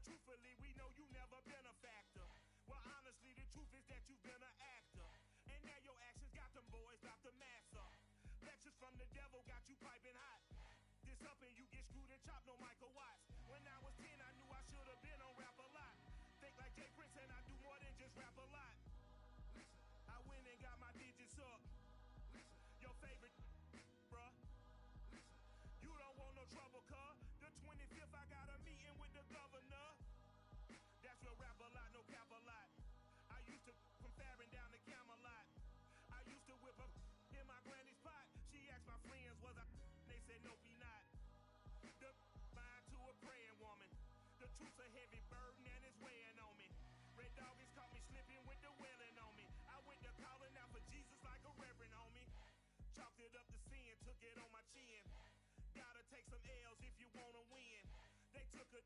But truthfully, we know you never been a factor. Well, honestly, the truth is that you've been an actor. And now your actions got them boys about to mass up. Lectures from the devil got you piping hot. This up and you get screwed and chopped, no Michael Watts. When I was 10, I knew I should have been on Rap a Lot. Think like Jay Prince and I do more than just rap a lot. I went and got my digits up. Your favorite, bruh. You don't want no trouble, cuz. The 25th, I got a meeting with the governor. That's real rap a lot, no cap a lot. I used to from Farron down to Camelot. I used to whip up in my granny's pot. She asked my friends, was I? They said, nope, he not. The mind to a praying woman. The truth's a heavy burden and it's weighing on me. Red Dog has caught me slipping with the wailing on me. I went to calling out for Jesus like a reverend on me. Chalked it up to sin, took it on my chin. Gotta take some L's if you wanna win. They took a,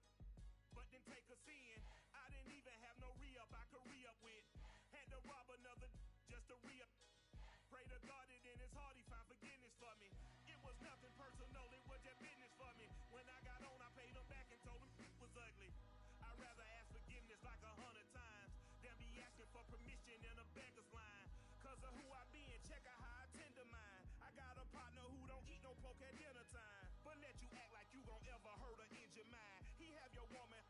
but then take a sin. I didn't even have no re-up I could re-up with. Had to rob another just to re-up. Pray to God that in his heart he found forgiveness for me. It was nothing personal, it was just business for me. When I got on, I paid him back and told him it was ugly. I'd rather ask forgiveness like 100 times than be asking for permission in a beggar's line. Cause of who I be and check out how I tend to mine. I got a partner who don't eat no pork at dinner time, but let you act like you gon' ever hurt or injure mine. He have your woman,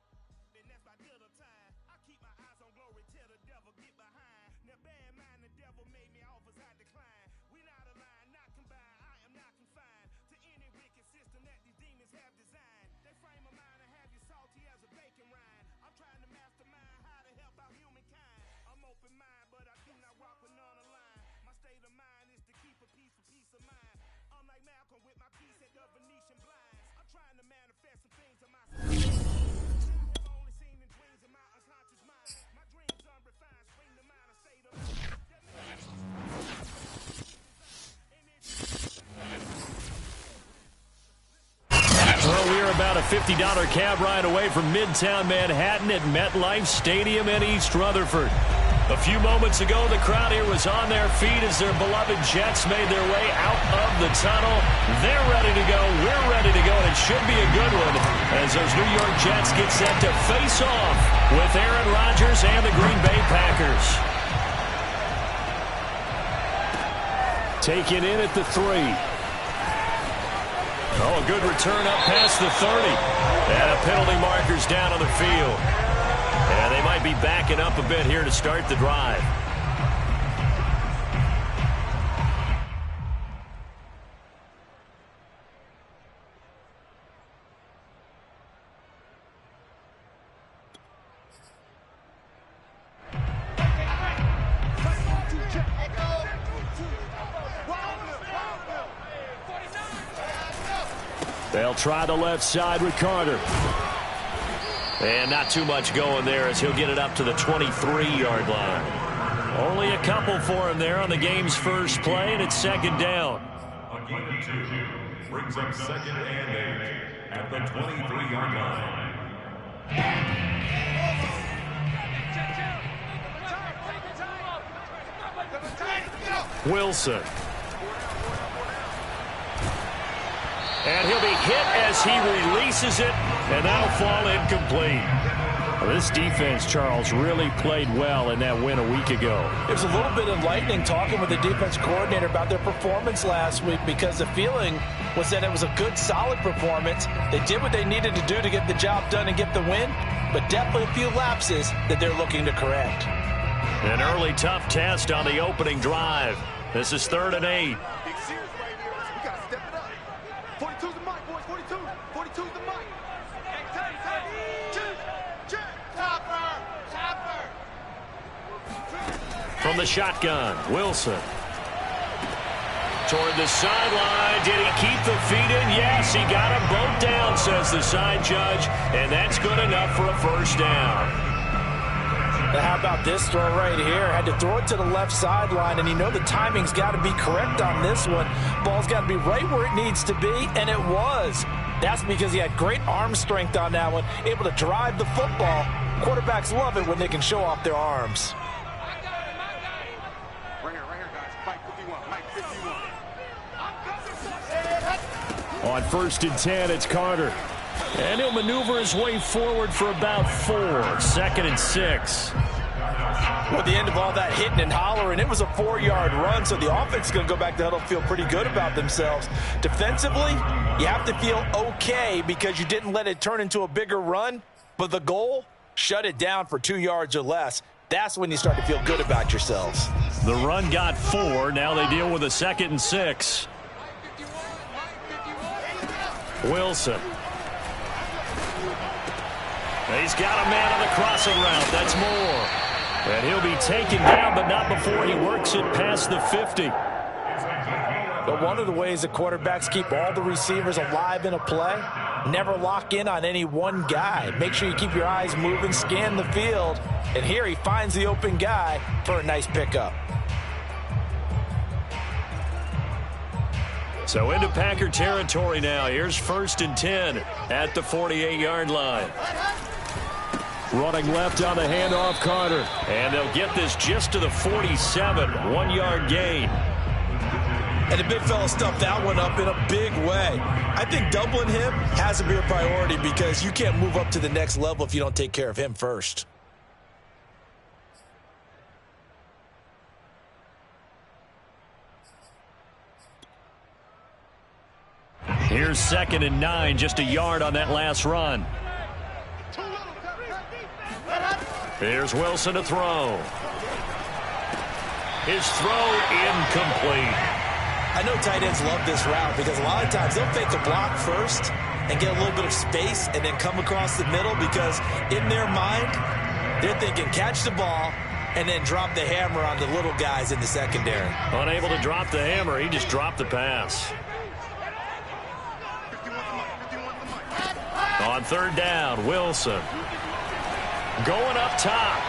and that's by dinner time. I keep my eyes on glory, tell the devil get behind. Now bear in mind the devil made me offers I decline. We not aligned, not combined, I am not confined to any wicked system that these demons have designed. They frame a mind and have you salty as a bacon rind. I'm trying to mastermind how to help out humankind. I'm open mind, but I do not rock with none aligned. My state of mind is to keep a peace for peace of mind. Unlike Malcolm with my piece at the Venetian blinds. I'm trying to manifest some things in my I've only seen in dreams in my unconscious mind. My dreams unrefined, spring to mind a state of Well, we are about a $50 cab ride away from Midtown Manhattan at MetLife Stadium in East Rutherford. A few moments ago, the crowd here was on their feet as their beloved Jets made their way out of the tunnel. They're ready to go. We're ready to go, and it should be a good one as those New York Jets get set to face off with Aaron Rodgers and the Green Bay Packers. Taken in at the 3. Oh, a good return up past the 30. And a penalty marker's down on the field. And they might be backing up a bit here to start the drive. They'll try the left side with Carter. And not too much going there as he'll get it up to the 23-yard line. Only a couple for him there on the game's first play, and it's second down. A gain of 2 brings up second and 8 at the 23-yard line. Wilson. And he'll be hit as he releases it, and that'll fall incomplete. Well, this defense, Charles, really played well in that win a week ago. It was a little bit enlightening talking with the defense coordinator about their performance last week because the feeling was that it was a good, solid performance. They did what they needed to do to get the job done and get the win, but definitely a few lapses that they're looking to correct. An early tough test on the opening drive. This is 3rd and 8. From the shotgun, Wilson. Toward the sideline. Did he keep the feet in? Yes, he got them both down, says the side judge. And that's good enough for a first down. Now how about this throw right here? Had to throw it to the left sideline, and you know the timing's got to be correct on this one. Ball's got to be right where it needs to be, and it was. That's because he had great arm strength on that one, able to drive the football. Quarterbacks love it when they can show off their arms. On 1st and 10, it's Carter. And he'll maneuver his way forward for about 4. 2nd and 6. Well, at the end of all that hitting and hollering, it was a 4-yard run, so the offense is going to go back to huddle, feel pretty good about themselves. Defensively, you have to feel okay because you didn't let it turn into a bigger run, but the goal, shut it down for 2 yards or less. That's when you start to feel good about yourselves. The run got 4. Now they deal with a 2nd and 6. Wilson. He's got a man on the crossing route. That's Moore. And he'll be taken down, but not before he works it past the 50. But one of the ways that quarterbacks keep all the receivers alive in a play, never lock in on any one guy. Make sure you keep your eyes moving, scan the field. And here he finds the open guy for a nice pickup. So into Packer territory now. Here's 1st and 10 at the 48-yard line. Running left on the handoff, Carter. And they'll get this just to the 47. 1-yard gain. And the big fella stuffed that one up in a big way. I think doubling him has to be a priority because you can't move up to the next level if you don't take care of him first. Here's 2nd and 9, just a yard on that last run. Here's Wilson to throw. His throw incomplete. I know tight ends love this route because a lot of times they'll fake a block first and get a little bit of space and then come across the middle because in their mind, they're thinking catch the ball and then drop the hammer on the little guys in the secondary. Unable to drop the hammer, he just dropped the pass. On 3rd down, Wilson. Going up top.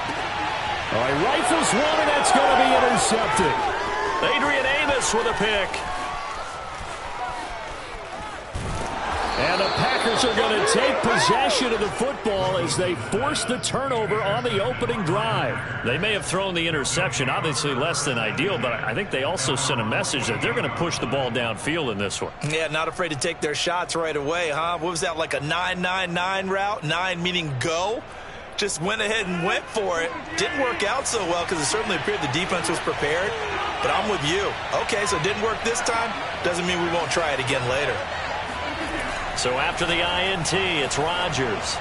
All right, rifles one, and that's going to be intercepted. Adrian Amos with a pick. And the Packers are going to take possession of the football as they force the turnover on the opening drive. They may have thrown the interception, obviously less than ideal, but I think they also sent a message that they're going to push the ball downfield in this one. Yeah, not afraid to take their shots right away, huh? What was that, like a 9-9-9 route? 9 meaning go? Just went ahead and went for it. Didn't work out so well because it certainly appeared the defense was prepared. But I'm with you. Okay, so it didn't work this time. Doesn't mean we won't try it again later. So after the INT, it's Rodgers.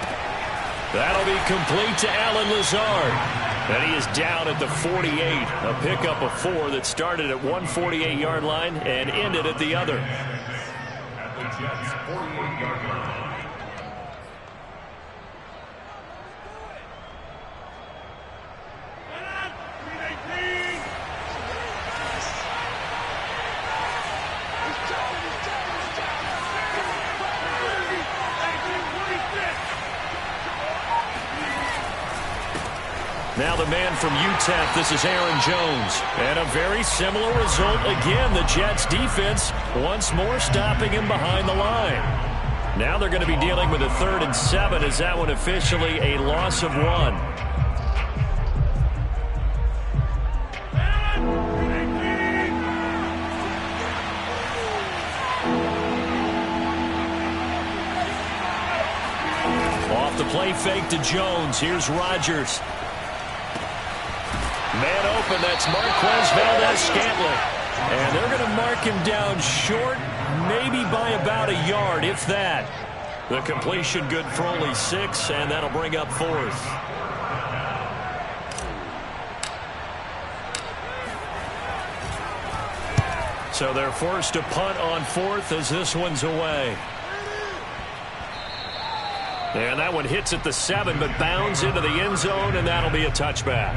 That'll be complete to Allen Lazard. And he is down at the 48. A pickup of 4 that started at 148-yard line and ended at the other. At the Jets' 48-yard line. Now the man from UTEP, this is Aaron Jones. And a very similar result again. The Jets defense once more stopping him behind the line. Now they're going to be dealing with a 3rd and 7. Is that one officially a loss of 1? Off the play fake to Jones. Here's Rodgers. Man open, that's Marquez Valdez-Scantling. And they're going to mark him down short, maybe by about a yard, if that. The completion good for only 6, and that'll bring up 4th. So they're forced to punt on 4th as this one's away. And that one hits at the 7, but bounds into the end zone, and that'll be a touchback.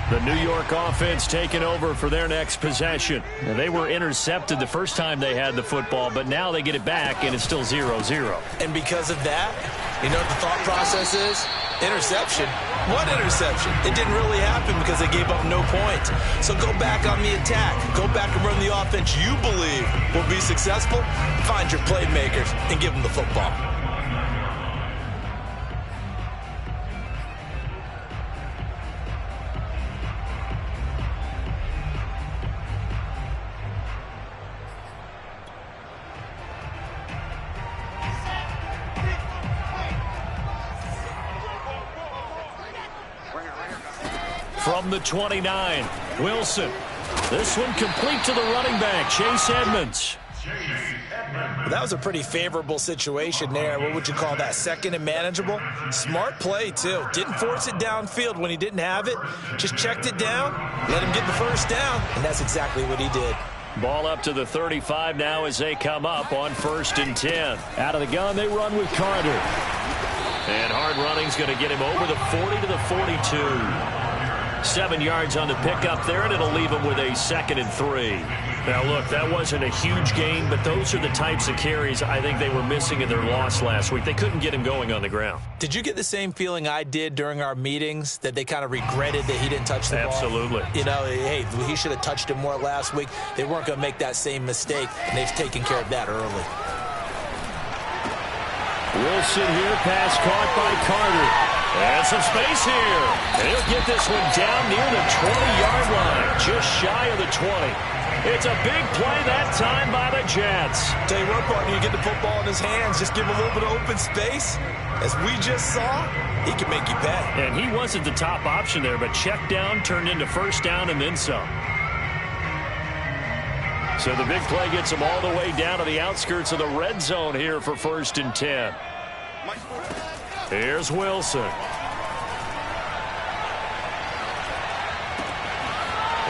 The New York offense taking over for their next possession. And they were intercepted the first time they had the football, but now they get it back, and it's still 0-0. And because of that, you know what the thought process is? Interception. What interception? It didn't really happen because they gave up no points. So go back on the attack. Go back and run the offense you believe will be successful. Find your playmakers and give them the football. From the 29, Wilson. This one complete to the running back, Chase Edmonds. Well, that was a pretty favorable situation there. What would you call that? Second and manageable? Smart play, too. Didn't force it downfield when he didn't have it. Just checked it down, let him get the first down, and that's exactly what he did. Ball up to the 35 now as they come up on 1st and 10. Out of the gun, they run with Carter. And hard running's going to get him over the 40 to the 42. 7 yards on the pickup there, and it'll leave him with a 2nd and 3. Now, look, that wasn't a huge gain, but those are the types of carries I think they were missing in their loss last week. They couldn't get him going on the ground. Did you get the same feeling I did during our meetings, that they kind of regretted that he didn't touch the ball? Absolutely. You know, hey, he should have touched it more last week. They weren't going to make that same mistake, and they've taken care of that early. Wilson here, pass caught by Carter. And some space here. And he'll get this one down near the 20-yard line, just shy of the 20. It's a big play that time by the Jets. Tell you what, partner, you get the football in his hands, just give him a little bit of open space. As we just saw, he can make you pay. And he wasn't the top option there, but check down turned into first down and then some. So the big play gets him all the way down to the outskirts of the red zone here for 1st and 10. Here's Wilson.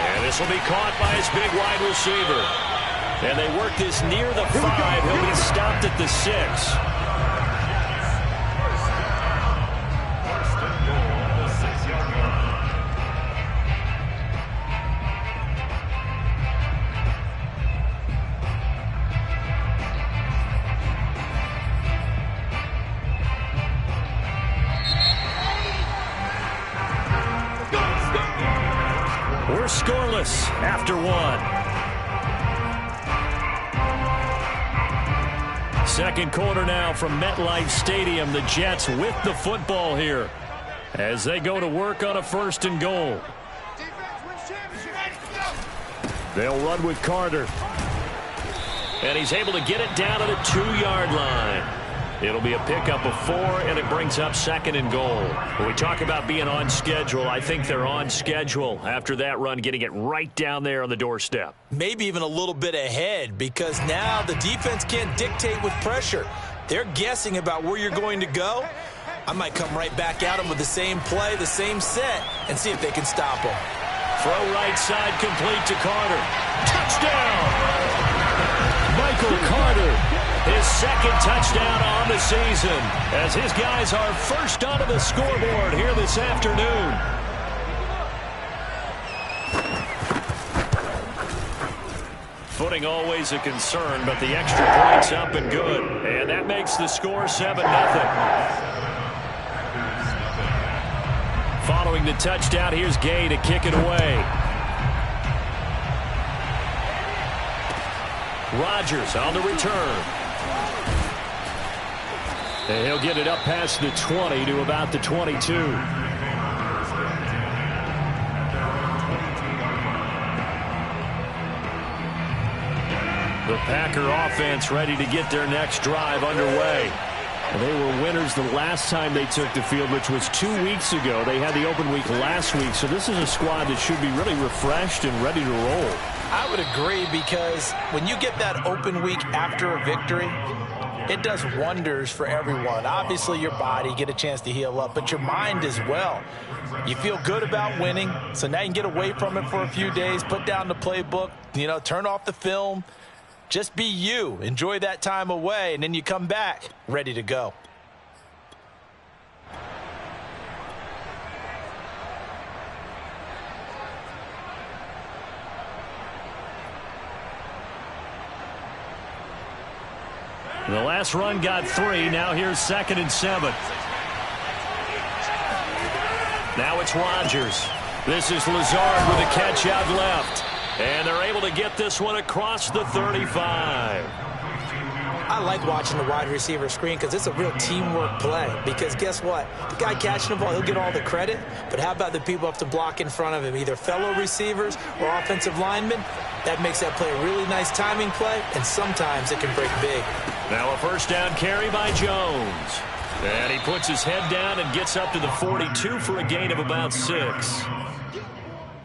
And this will be caught by his big wide receiver. And they work this near the 5. He'll be stopped at the 6. We're scoreless after 1. 2nd quarter now from MetLife Stadium. The Jets with the football here as they go to work on a 1st and goal. They'll run with Carter. And he's able to get it down to the 2-yard line. It'll be a pickup of 4, and it brings up 2nd and goal. When we talk about being on schedule, I think they're on schedule after that run, getting it right down there on the doorstep. Maybe even a little bit ahead, because now the defense can't dictate with pressure. They're guessing about where you're going to go. I might come right back at them with the same play, the same set, and see if they can stop them. Throw right side complete to Carter. Touchdown! Michael Carter. His 2nd touchdown on the season as his guys are first onto the scoreboard here this afternoon. Footing always a concern, but the extra point's up and good. And that makes the score 7-0. Following the touchdown, here's Gay to kick it away. Rodgers on the return. And he'll get it up past the 20 to about the 22. The Packer offense ready to get their next drive underway. They were winners the last time they took the field, which was 2 weeks ago. They had the open week last week, so this is a squad that should be really refreshed and ready to roll. I would agree, because when you get that open week after a victory, it does wonders for everyone. Obviously, your body, get a chance to heal up, but your mind as well. You feel good about winning, so now you can get away from it for a few days, put down the playbook, turn off the film. Just be you. Enjoy that time away, and then you come back ready to go. The last run got 3. Now here's 2nd and 7. Now it's Rodgers. This is Lazard with a catch out left. And they're able to get this one across the 35. I like watching the wide receiver screen because it's a real teamwork play. Because guess what? The guy catching the ball, he'll get all the credit. But how about the people up to block in front of him, either fellow receivers or offensive linemen? That makes that play a really nice timing play, and sometimes it can break big. Now a first down carry by Jones. And he puts his head down and gets up to the 42 for a gain of about 6.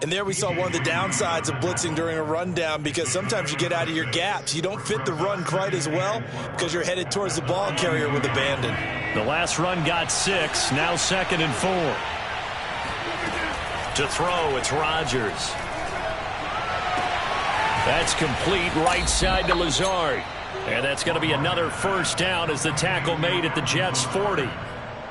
And there we saw one of the downsides of blitzing during a rundown, because sometimes you get out of your gaps. You don't fit the run quite as well because you're headed towards the ball carrier with abandon. The last run got 6, now 2nd and 4. To throw, it's Rodgers. That's complete right side to Lazard. And that's going to be another first down as the tackle made at the Jets' 40.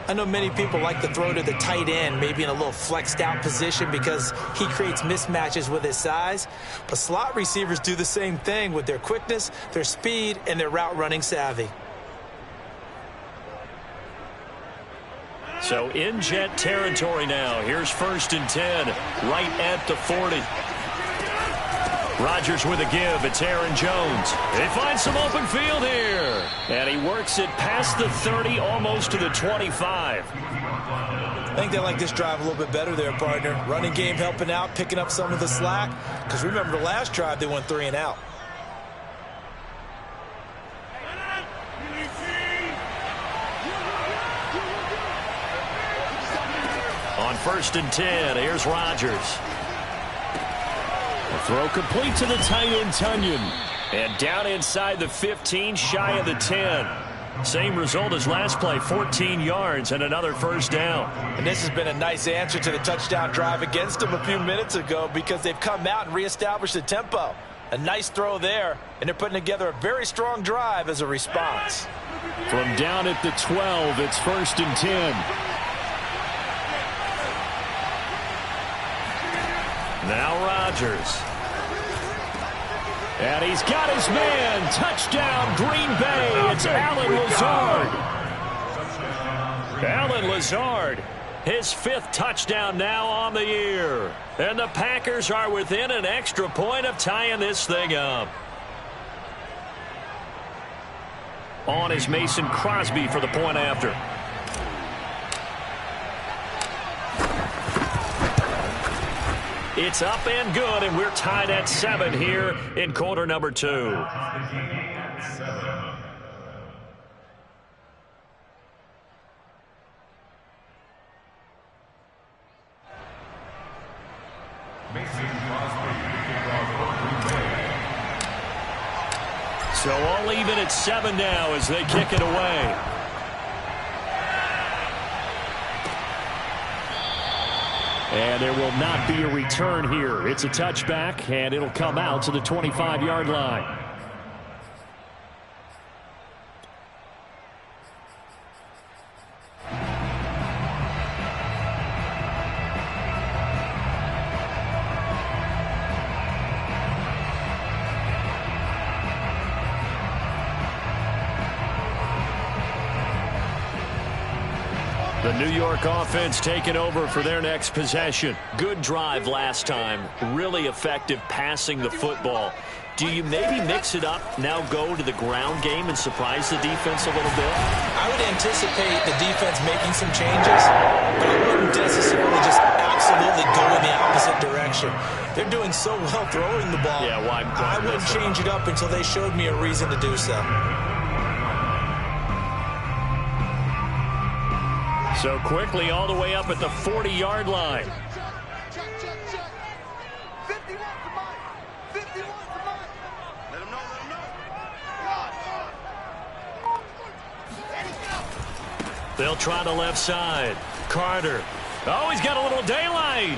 I know many people like to throw to the tight end, maybe in a little flexed out position because he creates mismatches with his size. But slot receivers do the same thing with their quickness, their speed, and their route running savvy. So in Jet territory now. Here's 1st and 10, right at the 40. Rodgers with a give. It's Aaron Jones. He finds some open field here. And he works it past the 30, almost to the 25. I think they like this drive a little bit better there, partner. Running game helping out, picking up some of the slack. Because remember the last drive, they went 3 and out. On 1st and 10, here's Rodgers. The throw complete to the tight end, Tunyon. And down inside the 15, shy of the 10. Same result as last play, 14 yards and another first down. And this has been a nice answer to the touchdown drive against them a few minutes ago, because they've come out and reestablished the tempo. A nice throw there, and they're putting together a very strong drive as a response. From down at the 12, it's 1st and 10. Now Rodgers. And he's got his man. Touchdown, Green Bay. It's Allen Lazard. Allen Lazard, his 5th touchdown now on the year. And the Packers are within an extra point of tying this thing up. On is Mason Crosby for the point after. It's up and good, and we're tied at 7 here in quarter number 2. So all even at 7 now as they kick it away. And there will not be a return here. It's a touchback, and it'll come out to the 25-yard line. The New York offense taking over for their next possession. Good drive last time. Really effective passing the football. Do you maybe mix it up, now go to the ground game and surprise the defense a little bit? I would anticipate the defense making some changes, but I wouldn't necessarily just absolutely go in the opposite direction. They're doing so well throwing the ball. Yeah, why I wouldn't change it up until they showed me a reason to do so. So quickly all the way up at the 40-yard line. They'll try the left side. Carter. Oh, he's got a little daylight.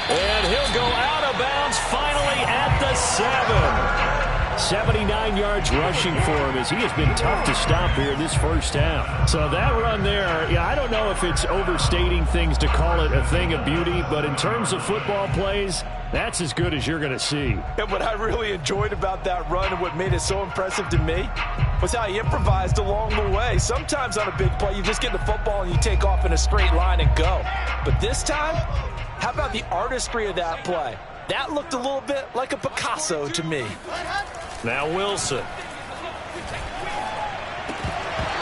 And he'll go out of bounds finally at the 7. 79 yards rushing for him as he has been tough to stop here this first half. So that run there, yeah, I don't know if it's overstating things to call it a thing of beauty, but in terms of football plays, that's as good as you're going to see. And what I really enjoyed about that run and what made it so impressive to me was how he improvised along the way. Sometimes on a big play, you just get the football and you take off in a straight line and go. But this time, how about the artistry of that play? That looked a little bit like a Picasso to me. Now Wilson.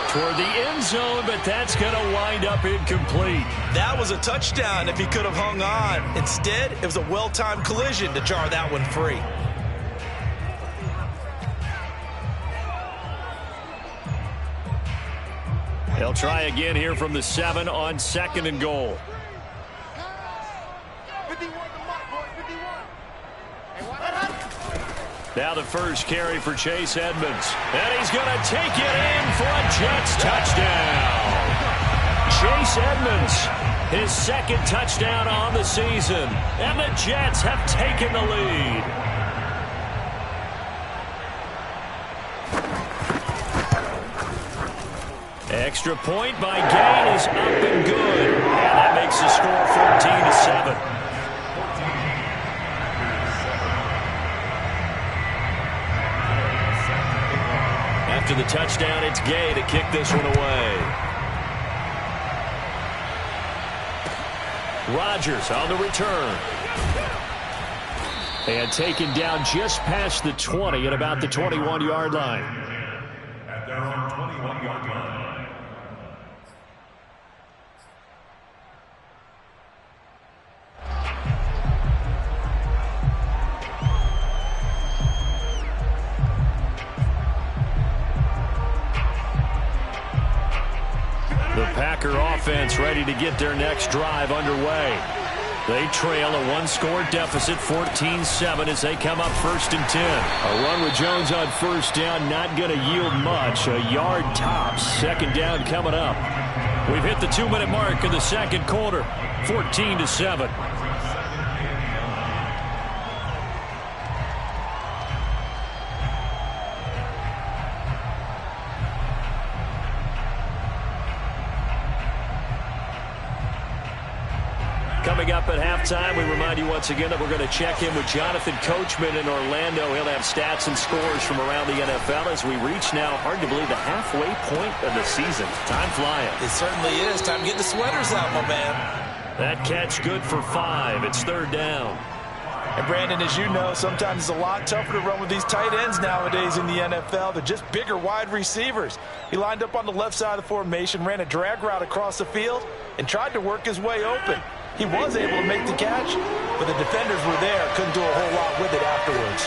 Toward the end zone, but that's going to wind up incomplete. That was a touchdown if he could have hung on. Instead, it was a well-timed collision to jar that one free. They'll try again here from the 7 on 2nd and goal. Now the first carry for Chase Edmonds. And he's going to take it in for a Jets touchdown. Chase Edmonds, his 2nd touchdown on the season. And the Jets have taken the lead. Extra point by Gain is up and good. And that makes the score 14-7. After the touchdown, it's Gay to kick this one away. Rodgers on the return. And taken down just past the 20 at about the 21-yard line. At their own 21-yard line. The Packer offense ready to get their next drive underway. They trail a 1-score deficit, 14-7, as they come up 1st and 10. A run with Jones on 1st down, not going to yield much. A yard tops. 2nd down coming up. We've hit the 2-minute mark of the 2nd quarter, 14-7. Coming up at halftime, we remind you once again that we're going to check in with Jonathan Coachman in Orlando. He'll have stats and scores from around the NFL as we reach now, hard to believe, the halfway point of the season. Time flying. It certainly is. Time to get the sweaters out, my man. That catch good for 5. It's 3rd down. And Brandon, as you know, sometimes it's a lot tougher to run with these tight ends nowadays in the NFL. They're just bigger wide receivers. He lined up on the left side of the formation, ran a drag route across the field, and tried to work his way open. He was able to make the catch, but the defenders were there. Couldn't do a whole lot with it afterwards.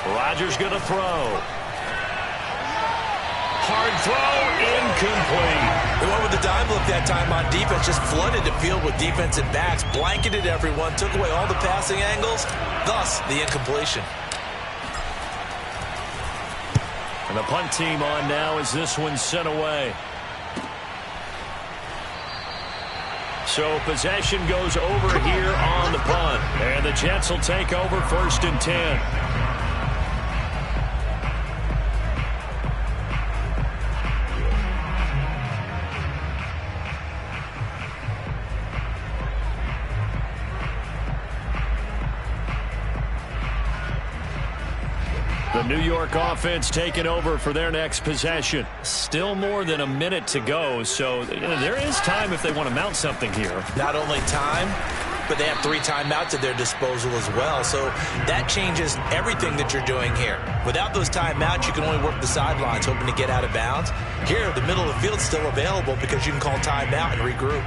Rodgers going to throw. Hard throw, incomplete. They went with the dive look that time on defense, just flooded the field with defensive backs, blanketed everyone, took away all the passing angles, thus the incompletion. And the punt team on now as this one's sent away. So possession goes over here on the punt. And the Jets will take over 1st and 10. The New York offense taking over for their next possession. Still more than a minute to go, so there is time if they want to mount something here. Not only time, but they have 3 timeouts at their disposal as well, so that changes everything that you're doing here. Without those timeouts, you can only work the sidelines, hoping to get out of bounds. Here, the middle of the field's still available because you can call timeout and regroup.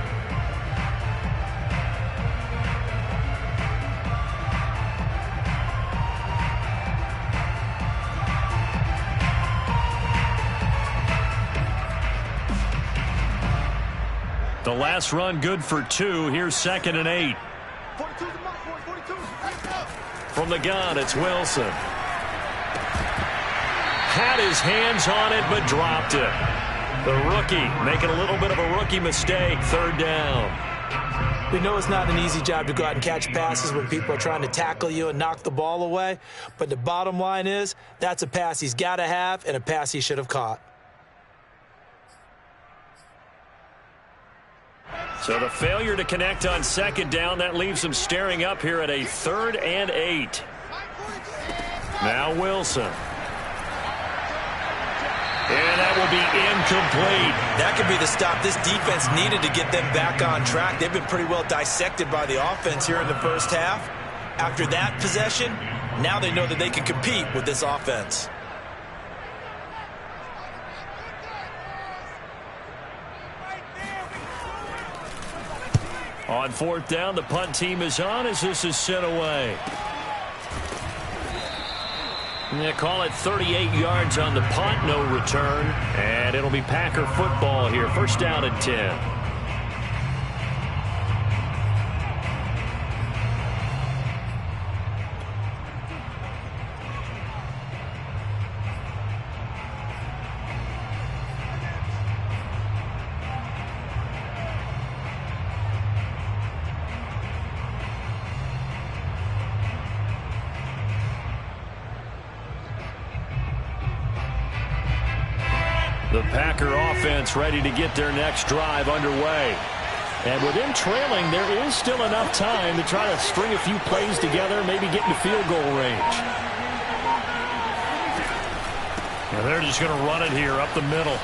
The last run good for 2. Here's 2nd and 8. From the gun, it's Wilson. Had his hands on it, but dropped it. The rookie making a little bit of a rookie mistake. 3rd down. We know it's not an easy job to go out and catch passes when people are trying to tackle you and knock the ball away. But the bottom line is, that's a pass he's got to have and a pass he should have caught. So the failure to connect on 2nd down, that leaves them staring up here at a 3rd and 8. Now Wilson. And that will be incomplete. That could be the stop this defense needed to get them back on track. They've been pretty well dissected by the offense here in the first half. After that possession, now they know that they can compete with this offense. On 4th down, the punt team is on as this is sent away. They call it 38 yards on the punt, no return. And it'll be Packer football here. First down and 10. The Packer offense ready to get their next drive underway. And with them trailing, there is still enough time to try to string a few plays together, maybe get into field goal range. And they're just going to run it here up the middle.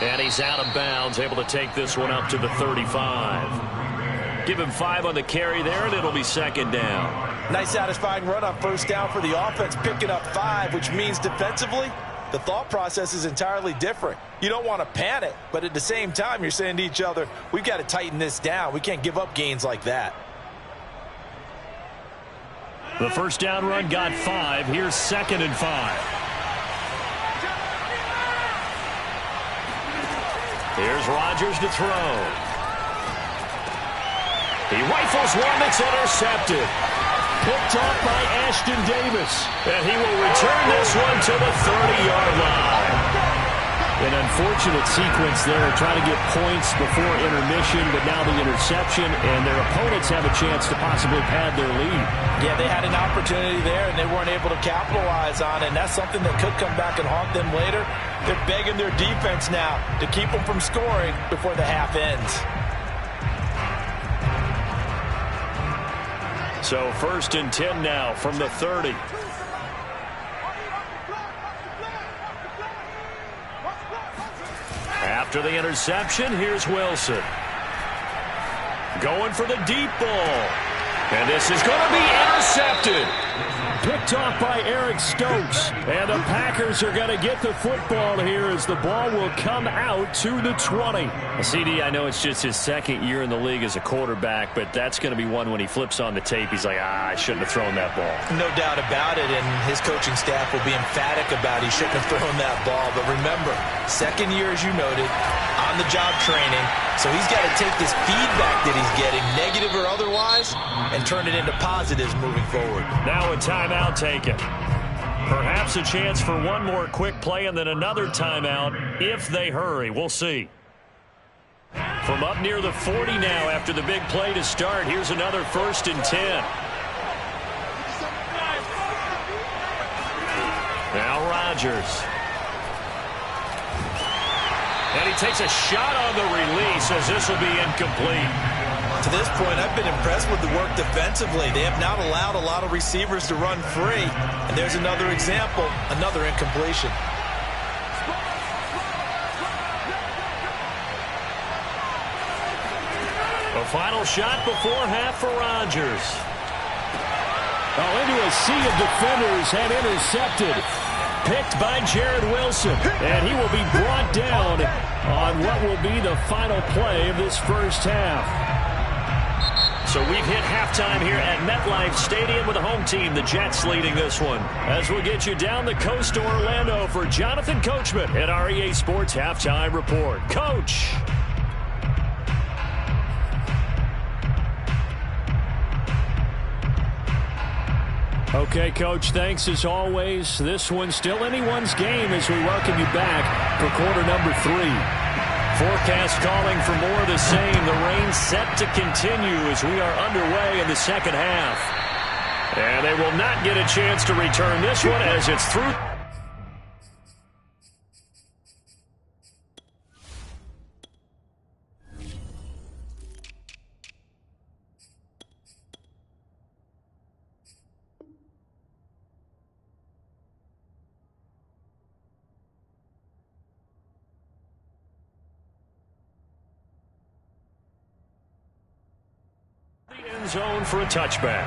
And he's out of bounds, able to take this one up to the 35. Give him 5 on the carry there, and it'll be second down. Nice satisfying run on first down for the offense, picking up 5, which means defensively, the thought process is entirely different. You don't want to panic, but at the same time, you're saying to each other, we've got to tighten this down. We can't give up gains like that. The first down run got 5. Here's second and 5. Here's Rodgers to throw. He rifles one that's intercepted. Picked off by Ashton Davis. And he will return this one to the 30-yard line. An unfortunate sequence there, trying to get points before intermission, but now the interception, and their opponents have a chance to possibly pad their lead. Yeah, they had an opportunity there, and they weren't able to capitalize on it, and that's something that could come back and haunt them later. They're begging their defense now to keep them from scoring before the half ends. So first and 10 now from the 30. After the interception, here's Wilson. Going for the deep ball. And this is going to be intercepted. Picked off by Eric Stokes. And the Packers are going to get the football here as the ball will come out to the 20. CD, I know it's just his second year in the league as a quarterback, but that's going to be one when he flips on the tape. He's like, I shouldn't have thrown that ball. No doubt about it, and his coaching staff will be emphatic about he shouldn't have thrown that ball. But remember, second year, as you noted, on-the-job training, so he's got to take this feedback that he's getting, negative or otherwise, and turn it into positives moving forward. Now a timeout taken. Perhaps a chance for one more quick play and then another timeout if they hurry. We'll see. From up near the 40 now after the big play to start, here's another first and 10. Now Rodgers. And he takes a shot on the release as this will be incomplete. To this point, I've been impressed with the work defensively. They have not allowed a lot of receivers to run free. And there's another example, another incompletion. A final shot before half for Rodgers. Into a sea of defenders and intercepted. Picked by Jared Wilson. And he will be brought down on what will be the final play of this first half. So we've hit halftime here at MetLife Stadium with the home team, the Jets, leading this one. As we'll get you down the coast to Orlando for Jonathan Coachman at our EA Sports Halftime Report. Coach. Okay, Coach, thanks as always. This one's still anyone's game as we welcome you back for quarter number 3. Forecast calling for more of the same. The rain set to continue as we are underway in the second half. And they will not get a chance to return this one as it's through. Zone for a touchback.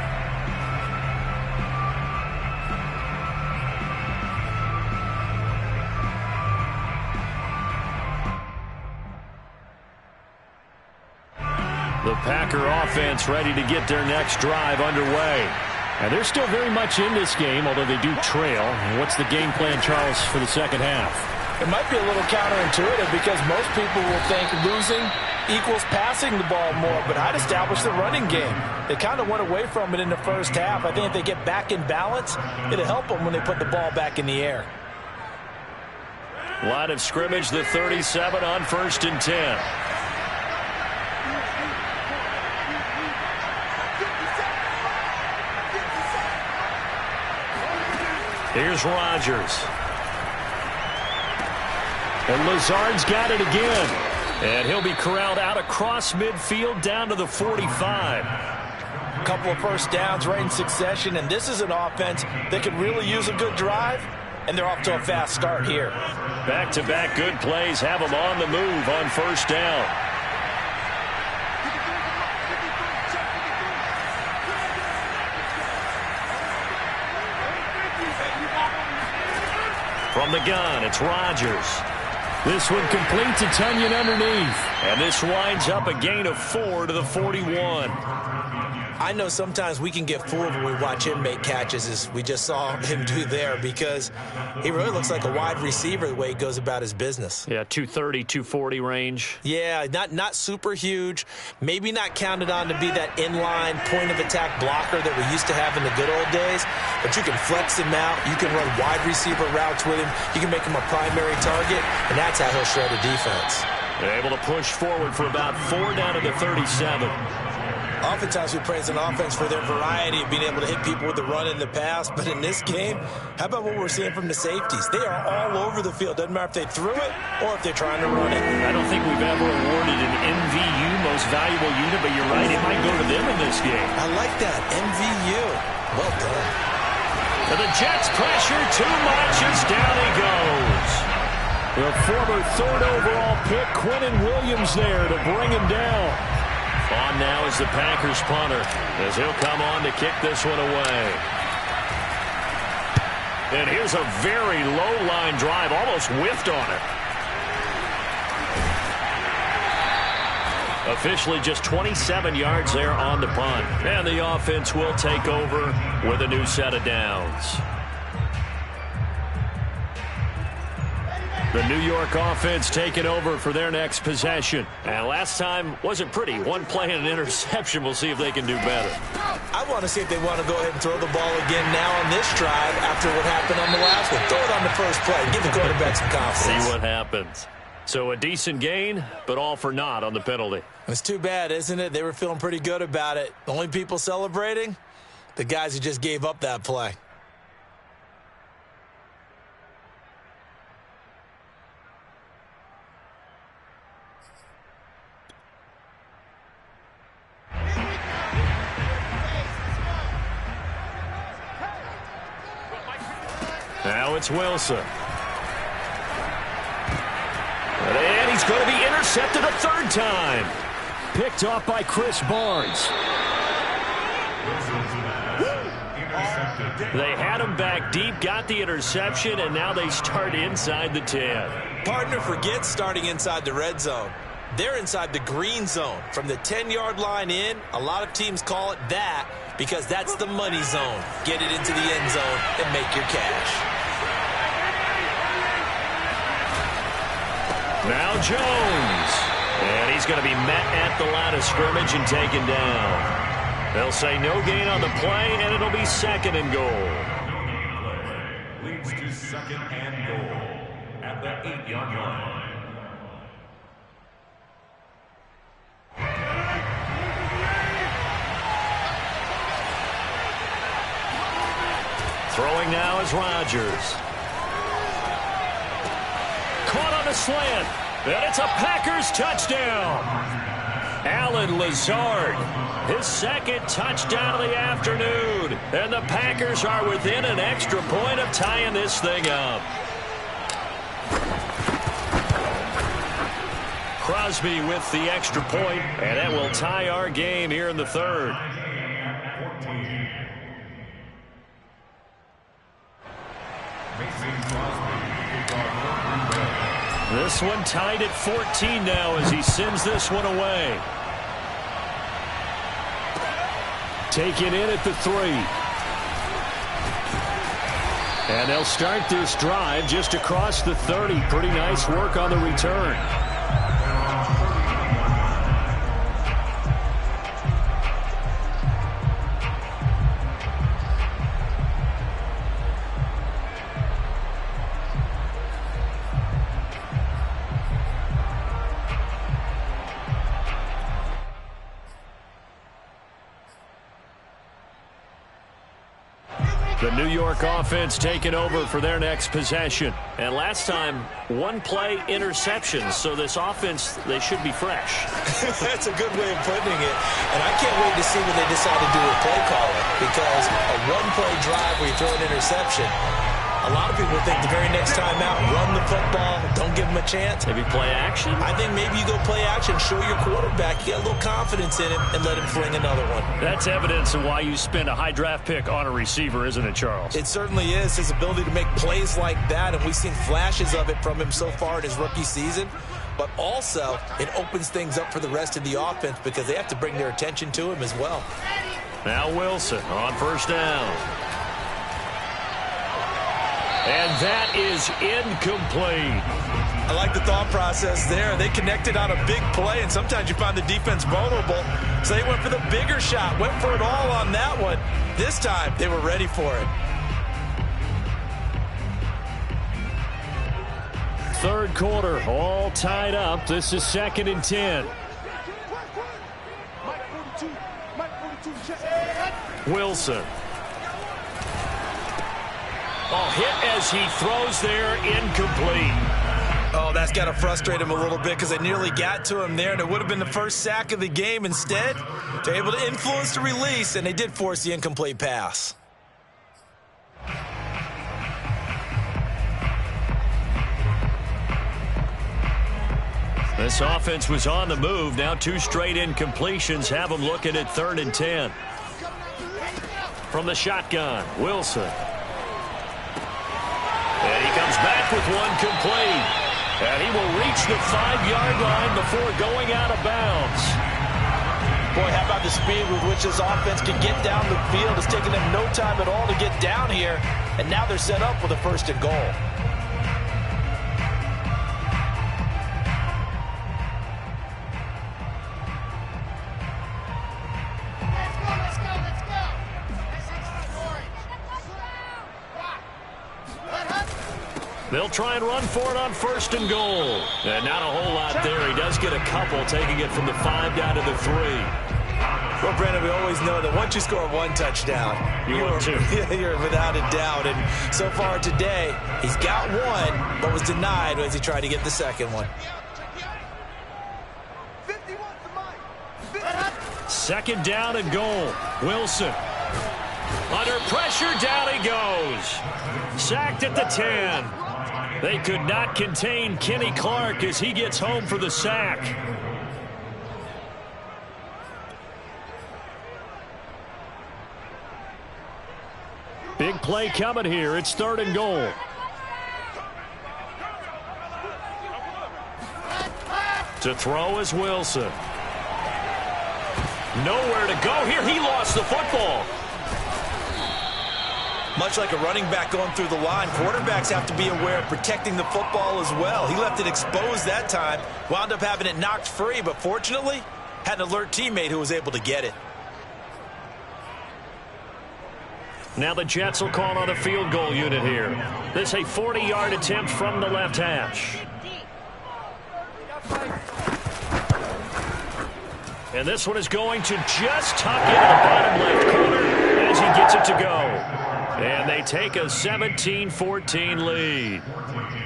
The Packer offense ready to get their next drive underway. And they're still very much in this game, although they do trail. What's the game plan, Charles, for the second half? It might be a little counterintuitive because most people will think losing equals passing the ball more, but I'd establish the running game. They kind of went away from it in the first half. I think if they get back in balance, it'll help them when they put the ball back in the air. Line of scrimmage, the 37 on 1st and 10. Here's Rodgers. And Lazard's got it again. And he'll be corralled out across midfield down to the 45. A couple of first downs right in succession, and this is an offense that could really use a good drive, and they're off to a fast start here. Back-to-back good plays have them on the move on 1st down. From the gun, it's Rodgers. This one completes a Tunyon underneath. And this winds up a gain of 4 to the 41. I know sometimes we can get fooled when we watch him make catches, as we just saw him do there, because he really looks like a wide receiver the way he goes about his business. Yeah, 230, 240 range. Yeah, not super huge. Maybe not counted on to be that inline point-of-attack blocker that we used to have in the good old days, but you can flex him out. You can run wide receiver routes with him. You can make him a primary target, and that's how he'll shred a defense. They're able to push forward for about 4 down to the 37. Oftentimes we praise an offense for their variety of being able to hit people with the run in the pass, but in this game, how about what we're seeing from the safeties? They are all over the field. Doesn't matter if they threw it or if they're trying to run it. I don't think we've ever awarded an MVU, most valuable unit, but you're right, it might go to them in this game. I like that, MVU. Well done. And the Jets pressure too much as down he goes. The former 3rd overall pick, Quinnen Williams, there to bring him down. On now is the Packers punter, as he'll come on to kick this one away. And here's a very low line drive, almost whiffed on it. Officially just 27 yards there on the punt. And the offense will take over with a new set of downs. The New York offense taking over for their next possession. And last time wasn't pretty. One play and an interception. We'll see if they can do better. I want to see if they want to go ahead and throw the ball again now on this drive after what happened on the last one. Throw it on the first play. Give the quarterback some confidence. See what happens. So a decent gain, but all for naught on the penalty. It's too bad, isn't it? They were feeling pretty good about it. The only people celebrating? The guys who just gave up that play. Now it's Wilson. And he's going to be intercepted a 3rd time. Picked off by Chris Barnes. They had him back deep, got the interception, and now they start inside the 10. Partner forgets starting inside the red zone. They're inside the green zone. From the 10-yard line in, a lot of teams call it that because that's the money zone. Get it into the end zone and make your cash. Now Jones. And he's going to be met at the line of scrimmage and taken down. They'll say no gain on the play, and it'll be 2nd and goal. Leads to 2nd and goal at the 8-yard line. Throwing now is Rodgers. Caught on the slant. And it's a Packers touchdown. Alan Lazard, his 2nd touchdown of the afternoon. And the Packers are within an extra point of tying this thing up. Crosby with the extra point, and that will tie our game here in the 3rd. This one tied at 14 now as he sends this one away. Taken in at the 3. And they'll start this drive just across the 30. Pretty nice work on the return. The New York offense taking over for their next possession. And last time, one-play interception. So this offense, they should be fresh. That's a good way of putting it. And I can't wait to see what they decide to do with play calling. Because a one-play drive where you throw an interception, a lot of people think the very next time out, run the football, don't give them a chance. Maybe play action? I think maybe you go play action, show your quarterback, you get a little confidence in him, and let him fling another one. That's evidence of why you spend a high draft pick on a receiver, isn't it, Charles? It certainly is, his ability to make plays like that, and we've seen flashes of it from him so far in his rookie season. But also, it opens things up for the rest of the offense because they have to bring their attention to him as well. Now Wilson on first down. And that is incomplete. I like the thought process there. They connected on a big play, and sometimes you find the defense vulnerable. So they went for the bigger shot, went for it all on that one. This time, they were ready for it. Third quarter, all tied up. This is 2nd and 10. Wilson. Oh, hit as he throws there, incomplete. Oh, that's got to frustrate him a little bit because they nearly got to him there, and it would have been the first sack of the game. Instead, they're able to influence the release, and they did force the incomplete pass. This offense was on the move. Now 2 straight incompletions have them looking at 3rd and 10. From the shotgun, Wilson. And he comes back with one complete. And he will reach the 5-yard line before going out of bounds. Boy, how about the speed with which this offense can get down the field? It's taken them no time at all to get down here. And now they're set up with a 1st and goal. They'll try and run for it on 1st and goal. And not a whole lot there. He does get a couple, taking it from the 5 down to the 3. Well, Brandon, we always know that once you score one touchdown, you're without a doubt. And so far today, he's got one, but was denied as he tried to get the second one. 2nd down and goal. Wilson. Under pressure, down he goes. Sacked at the 10. They could not contain Kenny Clark as he gets home for the sack. Big play coming here. It's 3rd and goal. To throw is Wilson. Nowhere to go here. He lost the football. Much like a running back going through the line, quarterbacks have to be aware of protecting the football as well. He left it exposed that time, wound up having it knocked free, but fortunately, had an alert teammate who was able to get it. Now the Jets will call on a field goal unit here. This is a 40-yard attempt from the left hash. And this one is going to just tuck into the bottom left corner as he gets it to go. And they take a 17-14 lead.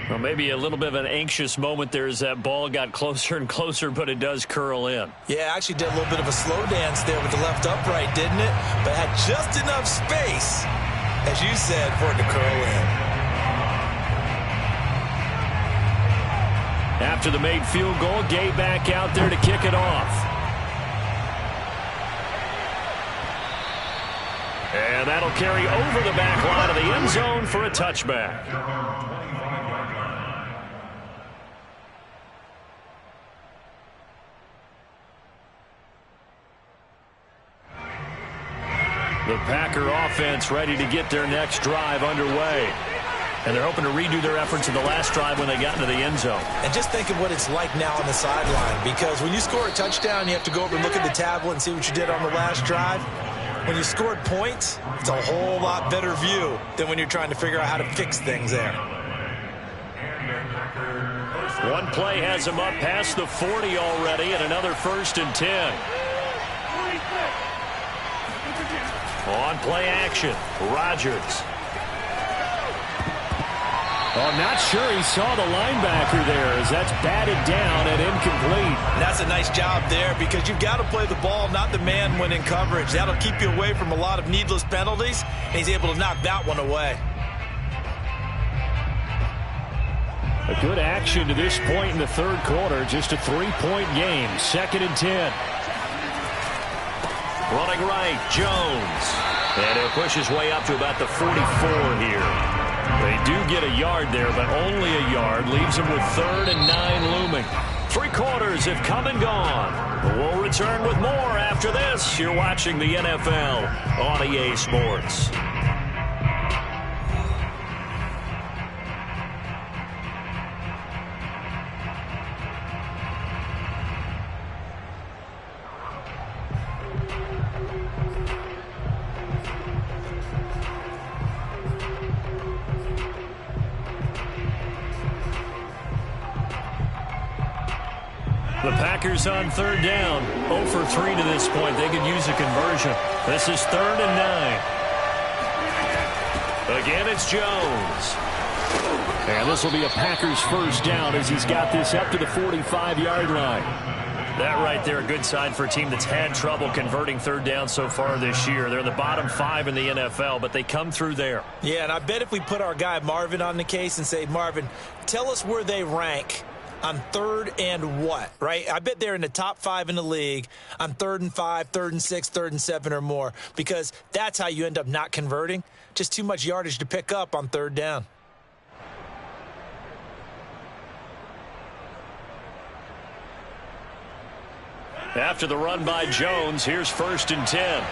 Well, maybe a little bit of an anxious moment there as that ball got closer and closer, but it does curl in. Yeah, actually did a little bit of a slow dance there with the left upright, didn't it? But had just enough space, as you said, for it to curl in. After the made field goal, Gay back out there to kick it off. And that'll carry over the back line of the end zone for a touchback. The Packer offense ready to get their next drive underway. And they're hoping to redo their efforts in the last drive when they got into the end zone. And just think of what it's like now on the sideline, because when you score a touchdown, you have to go over and look at the tablet and see what you did on the last drive. When you scored points, it's a whole lot better view than when you're trying to figure out how to fix things there. One play has him up past the 40 already, and another 1st and 10. On play action, Rodgers. Oh, I'm not sure he saw the linebacker there as that's batted down and incomplete. And that's a nice job there, because you've got to play the ball, not the man when in coverage. That'll keep you away from a lot of needless penalties, and he's able to knock that one away. A good action to this point in the third quarter. Just a 3-point game. 2nd and 10. Running right, Jones. And he'll push his way up to about the 44 here. They do get a yard there, but only a yard. Leaves them with 3rd and 9 looming. 3 quarters have come and gone. We'll return with more after this. You're watching the NFL on EA Sports. The Packers on 3rd down. 0 for 3 to this point. They could use a conversion. This is 3rd and 9. Again, it's Jones. And this will be a Packers 1st down as he's got this up to the 45-yard line. That right there, a good sign for a team that's had trouble converting 3rd down so far this year. They're in the bottom 5 in the NFL, but they come through there. Yeah, and I bet if we put our guy Marvin on the case and say, Marvin, tell us where they rank on 3rd and what, right? I bet they're in the top 5 in the league on 3rd and 5, 3rd and 6, 3rd and 7 or more, because that's how you end up not converting. Just too much yardage to pick up on 3rd down. After the run by Jones, here's 1st and 10.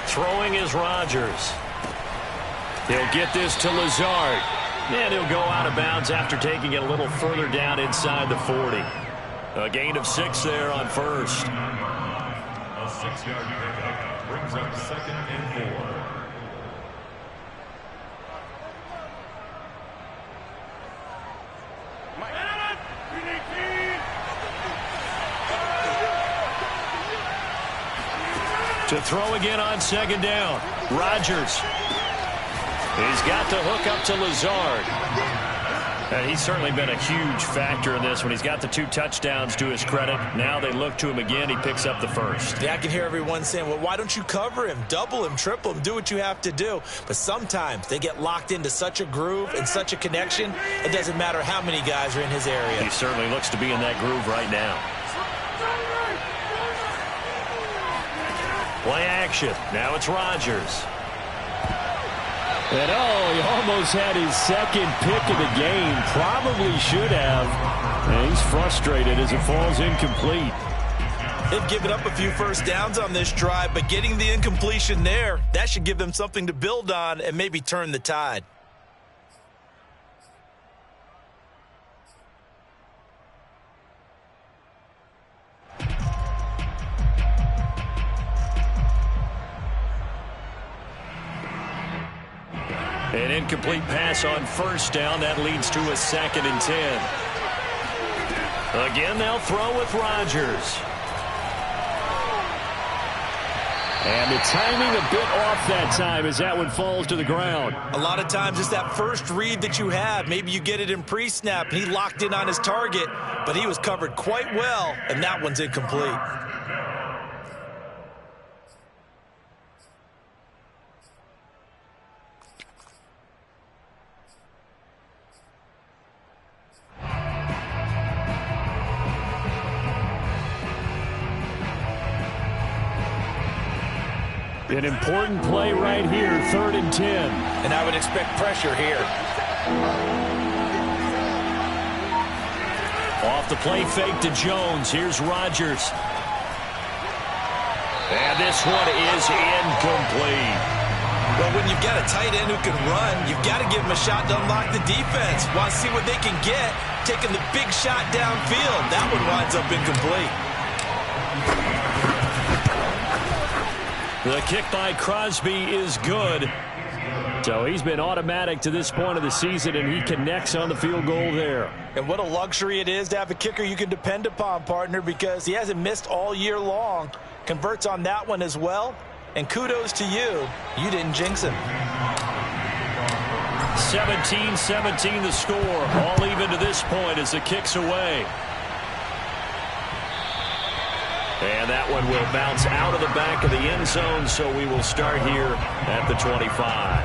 Throwing is Rodgers. He'll get this to Lazard. And he'll go out of bounds after taking it a little further down inside the 40. A gain of 6 there on 1st. A 6-yard pickup brings up 2nd and 4. To throw again on 2nd down. Rodgers. He's got the hook up to Lazard. And he's certainly been a huge factor in this when he's got the 2 touchdowns to his credit. Now they look to him again. He picks up the 1st. Yeah, I can hear everyone saying, well, why don't you cover him? Double him, triple him, do what you have to do. But sometimes they get locked into such a groove and such a connection, it doesn't matter how many guys are in his area. He certainly looks to be in that groove right now. Play action. Now it's Rodgers. And he almost had his 2nd pick of the game. Probably should have. And he's frustrated as it falls incomplete. They've given up a few 1st downs on this drive, but getting the incompletion there, that should give them something to build on and maybe turn the tide. An incomplete pass on 1st down. That leads to a 2nd and 10. Again, they'll throw with Rodgers. And the timing a bit off that time as that one falls to the ground. A lot of times it's that first read that you have. Maybe you get it in pre-snap, and he locked in on his target, but he was covered quite well, and that one's incomplete. An important play right here, 3rd and 10. And I would expect pressure here. Off the play fake to Jones. Here's Rodgers. And this one is incomplete. Well, when you've got a tight end who can run, you've got to give him a shot to unlock the defense. Want to see what they can get, taking the big shot downfield. That one winds up incomplete. The kick by Crosby is good. So he's been automatic to this point of the season, and he connects on the field goal there. And what a luxury it is to have a kicker you can depend upon, partner, because he hasn't missed all year long. Converts on that one as well. And kudos to you. You didn't jinx him. 17-17 the score. All even to this point as the kick's away. And that one will bounce out of the back of the end zone, so we will start here at the 25.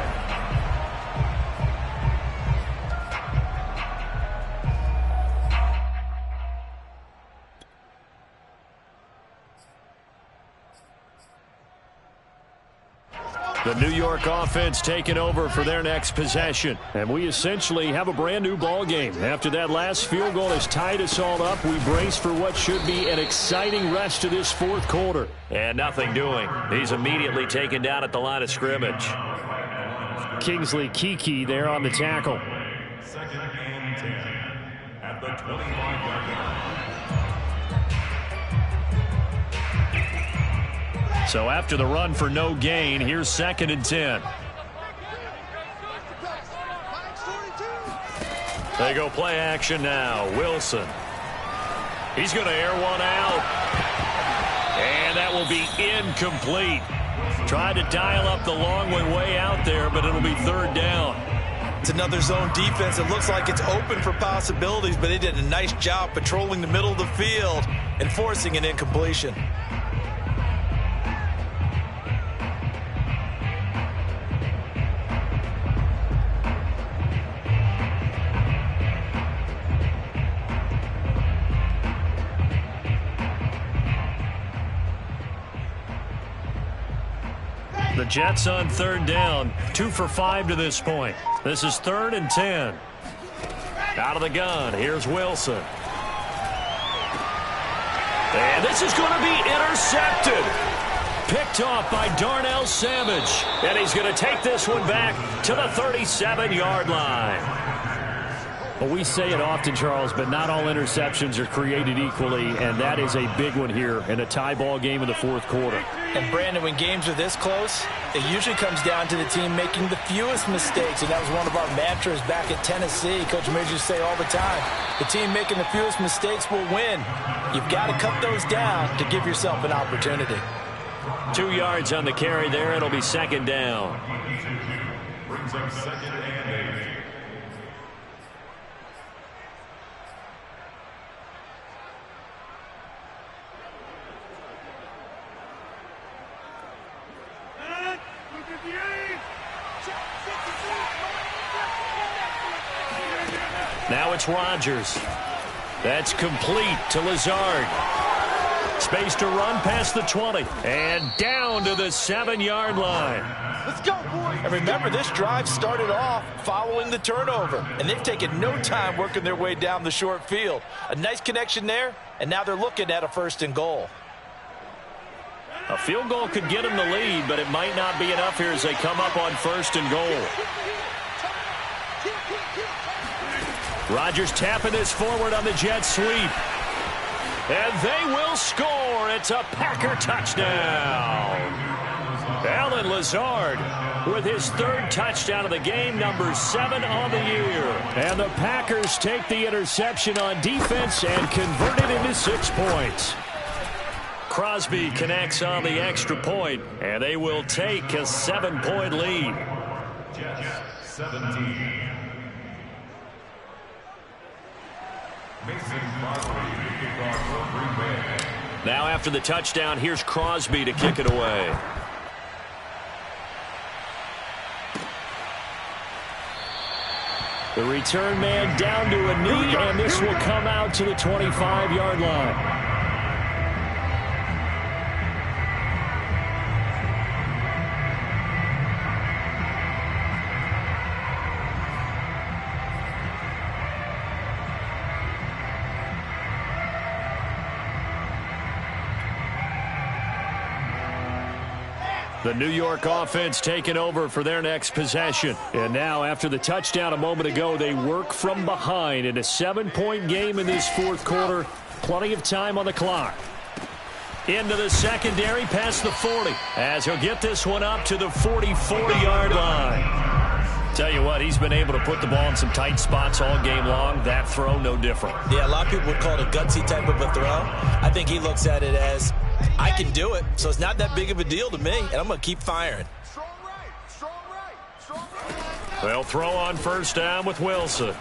The New York offense taking over for their next possession. And we essentially have a brand new ball game. After that last field goal has tied us all up, we brace for what should be an exciting rest to this fourth quarter. And nothing doing. He's immediately taken down at the line of scrimmage. Kingsley Keke there on the tackle. 2nd and 10 at the 25-yard line. So after the run for no gain, here's 2nd and 10. They go play action now. Wilson. He's going to air one out. And that will be incomplete. Tried to dial up the long way out there, but it'll be 3rd down. It's another zone defense. It looks like it's open for possibilities, but they did a nice job patrolling the middle of the field and forcing an incompletion. The Jets on 3rd down. 2 for 5 to this point. This is 3rd and 10. Out of the gun. Here's Wilson. And this is going to be intercepted. Picked off by Darnell Savage. And he's going to take this one back to the 37-yard line. Well, we say it often, Charles, but not all interceptions are created equally, and that is a big one here in a tie ball game in the fourth quarter. And, Brandon, when games are this close, it usually comes down to the team making the fewest mistakes, and that was one of our mantras back at Tennessee. Coach Major used to say all the time, the team making the fewest mistakes will win. You've got to cut those down to give yourself an opportunity. 2 yards on the carry there. It'll be 2nd down. Brings up 2nd and 8. Now it's Rodgers. That's complete to Lazard. Space to run past the 20. And down to the 7-yard line. Let's go, boys. And remember, this drive started off following the turnover. And they've taken no time working their way down the short field. A nice connection there, and now they're looking at a 1st and goal. A field goal could get them the lead, but it might not be enough here as they come up on 1st and goal. Rodgers tapping this forward on the jet sweep. And they will score. It's a Packer touchdown. Allen Lazard with his 3rd touchdown of the game, number 7 on the year. And the Packers take the interception on defense and convert it into 6 points. Crosby connects on the extra point, and they will take a 7-point lead. Jets 17. Now after the touchdown, here's Crosby to kick it away. The return man down to a knee, and this will come out to the 25-yard line. The New York offense taking over for their next possession. And now, after the touchdown a moment ago, they work from behind in a 7-point game in this fourth quarter. Plenty of time on the clock. Into the secondary, past the 40, as he'll get this one up to the 44-yard line. Tell you what, he's been able to put the ball in some tight spots all game long. That throw, no different. Yeah, a lot of people would call it a gutsy type of a throw. I think he looks at it as, I can do it, so it's not that big of a deal to me, and I'm going to keep firing. They'll throw on first down with Wilson.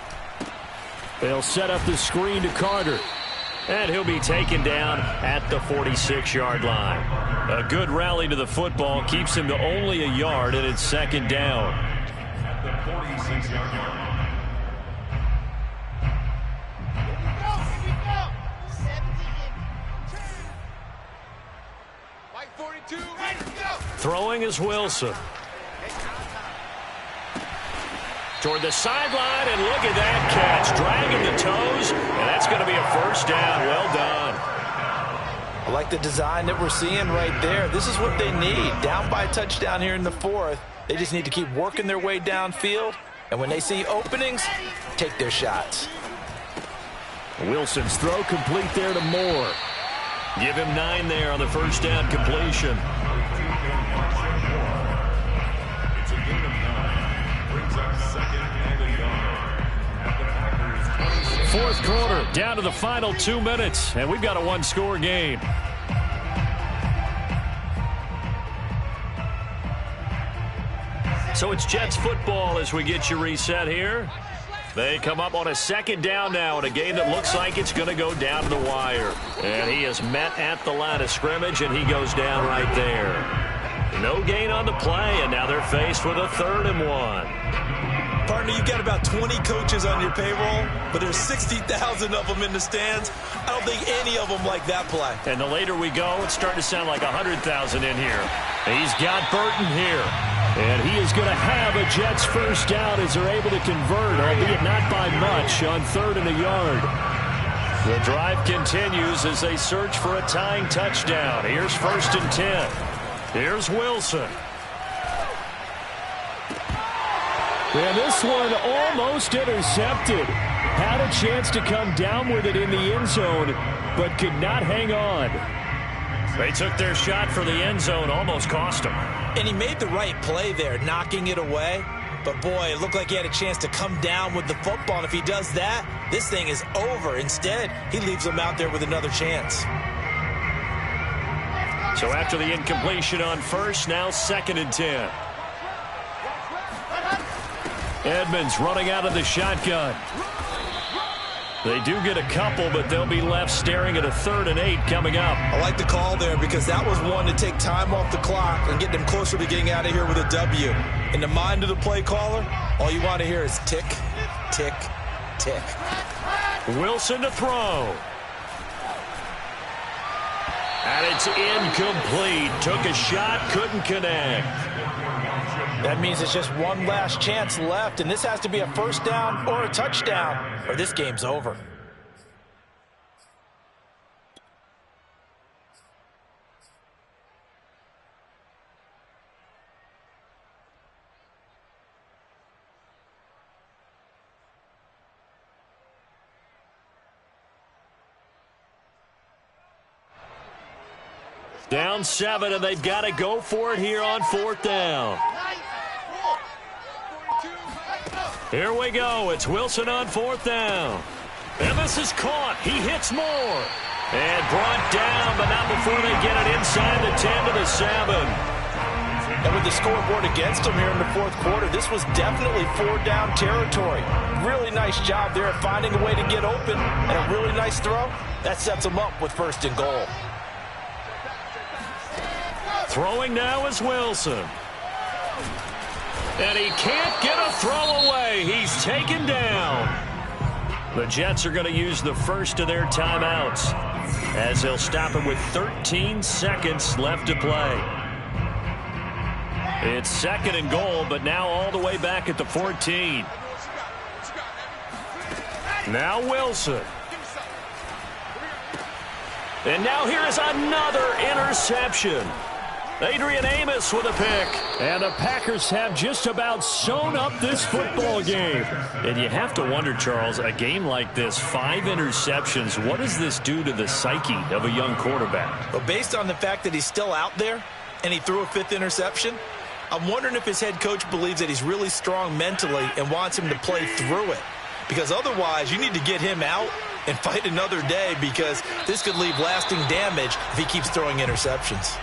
They'll set up the screen to Carter. And he'll be taken down at the 46-yard line. A good rally to the football keeps him to only a yard, and it's second down. At the 46-yard line. Throwing is Wilson. Toward the sideline, and look at that catch. Dragging the toes, and that's going to be a first down. Well done. I like the design that we're seeing right there. This is what they need. Down by a touchdown here in the fourth. They just need to keep working their way downfield, and when they see openings, take their shots. Wilson's throw complete there to Moore. Give him 9 there on the first down completion. It's a gain of 9. Brings up second and a yard. At the Packers' 26. Fourth quarter, down to the final 2 minutes, and we've got a one-score game. So it's Jets football as we get you reset here. They come up on a second down now in a game that looks like it's going to go down to the wire. And he is met at the line of scrimmage, and he goes down right there. No gain on the play, and now they're faced with a 3rd and 1. Partner, you've got about 20 coaches on your payroll, but there's 60,000 of them in the stands. I don't think any of them like that play. And the later we go, it's starting to sound like 100,000 in here. He's got Burton here. And he is going to have a Jets first down as they're able to convert, albeit not by much, on 3rd and a yard. The drive continues as they search for a tying touchdown. Here's 1st and 10. Here's Wilson. And this one almost intercepted. Had a chance to come down with it in the end zone, but could not hang on. They took their shot for the end zone, almost cost him. And he made the right play there, knocking it away. But, boy, it looked like he had a chance to come down with the football. And if he does that, this thing is over. Instead, he leaves him out there with another chance. So after the incompletion on first, now 2nd and 10. Edmonds running out of the shotgun. They do get a couple, but they'll be left staring at a 3rd and 8 coming up. I like the call there because that was one to take time off the clock and get them closer to getting out of here with a W. In the mind of the play caller, all you want to hear is tick, tick, tick. Wilson to throw. And it's incomplete. Took a shot, couldn't connect. That means it's just one last chance left, and this has to be a first down or a touchdown, or this game's over. Down 7, and they've got to go for it here on 4th down. Here we go. It's Wilson on 4th down. And this is caught. He hits Moore. And brought down, but not before they get it inside the 10 to the 7. And with the scoreboard against him here in the fourth quarter, this was definitely 4-down territory. Really nice job there at finding a way to get open, and a really nice throw. That sets him up with 1st and goal. Throwing now is Wilson. And he can't get a throw away. He's taken down. The Jets are going to use the first of their timeouts as they'll stop it with 13 seconds left to play. It's 2nd and goal, but now all the way back at the 14. Now Wilson. And now here is another interception. Adrian Amos with a pick. And the Packers have just about sewn up this football game. And you have to wonder, Charles, a game like this, 5 interceptions, what does this do to the psyche of a young quarterback? Well, based on the fact that he's still out there and he threw a 5th interception, I'm wondering if his head coach believes that he's really strong mentally and wants him to play through it. Because otherwise, you need to get him out and fight another day, because this could leave lasting damage if he keeps throwing interceptions.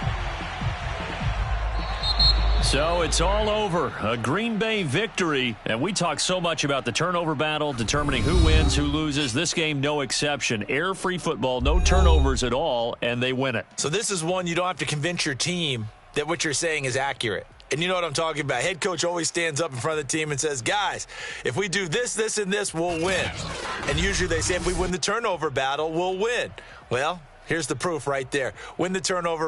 So it's all over. A Green Bay victory. And we talk so much about the turnover battle, determining who wins, who loses. This game, no exception. Air-free football, no turnovers at all, and they win it. So this is one you don't have to convince your team that what you're saying is accurate. And you know what I'm talking about. Head coach always stands up in front of the team and says, guys, if we do this, this, and this, we'll win. And usually they say if we win the turnover battle, we'll win. Well, here's the proof right there. Win the turnover battle.